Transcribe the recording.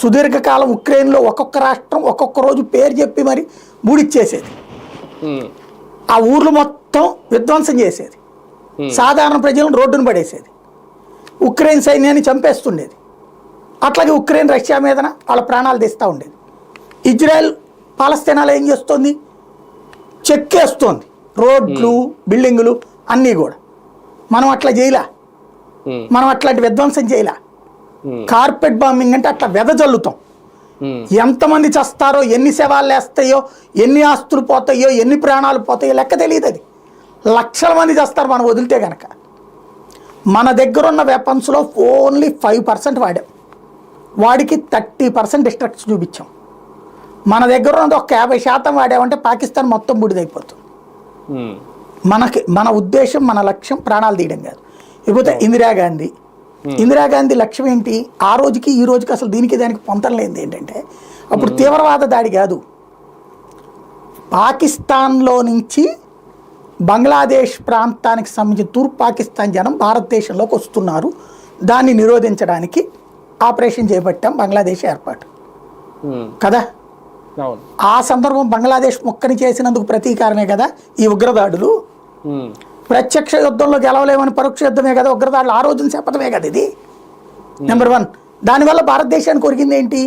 సుదీర్ఘకాలం ఉక్రెయిన్లో ఒక్కొక్క రాష్ట్రం ఒక్కొక్క రోజు పేరు చెప్పి మరి బూడిచ్చేసేది, ఆ ఊర్లు మొత్తం విధ్వంసం చేసేది, సాధారణ ప్రజలను రోడ్డును పడేసేది, ఉక్రెయిన్ సైన్యాన్ని చంపేస్తుండేది. అట్లాగే ఉక్రెయిన్ రష్యా మీదన వాళ్ళ ప్రాణాలు తీస్తూ ఉండేది. ఇజ్రాయెల్ పాలస్తీనాలో ఏం చేస్తుంది? చెక్కేస్తోంది రోడ్లు, బిల్డింగులు అన్నీ కూడా. మనం అట్లా చేయలా, మనం అట్లాంటి విధ్వంసం చేయలా. కార్పెట్ బాంబింగ్ అంటే అట్లా వెదజల్లుతాం. ఎంతమంది చస్తారో, ఎన్ని శవాలు వేస్తాయో, ఎన్ని ఆస్తులు పోతాయో, ఎన్ని ప్రాణాలు పోతాయో లెక్క తెలియదు. అది లక్షల మంది చేస్తారు మనం వదిలితే కనుక. మన దగ్గర ఉన్న వెపన్స్లో ఓన్లీ 5% వాడాం, వాడికి 30% డిస్ట్రక్షన్ చూపించాం. మన దగ్గర ఉన్నది ఒక 50% వాడామంటే పాకిస్తాన్ మొత్తం బూడిదైపోతుంది. మన ఉద్దేశం, మన లక్ష్యం ప్రాణాలు తీయడం కాదు. ఇకపోతే ఇందిరాగాంధీ లక్ష్యం ఏంటి? ఆ రోజుకి ఈ రోజుకి అసలు దీనికి దానికి పొంతం లేనిది ఏంటంటే, అప్పుడు తీవ్రవాద దాడి కాదు, పాకిస్తాన్లో నుంచి బంగ్లాదేశ్ ప్రాంతానికి సంబంధించి తూర్పు పాకిస్తాన్ జనం భారతదేశంలోకి వస్తున్నారు, దాన్ని నిరోధించడానికి ఆపరేషన్ చేపట్టాం, బంగ్లాదేశ్ ఏర్పాటు కదా. ఆ సందర్భం బంగ్లాదేశ్ మొక్కని చేసినందుకు ప్రతీకారమే కదా ఈ ఉగ్రదాడులు. ప్రత్యక్ష యుద్ధంలో గెలవలేమని పరోక్ష యుద్ధమే కదా ఉగ్రదాడులు. ఆ రోజున చెప్పడమే కదా ఇది. నెంబర్ 1. దానివల్ల భారతదేశానికి ఒరిగింది ఏంటి?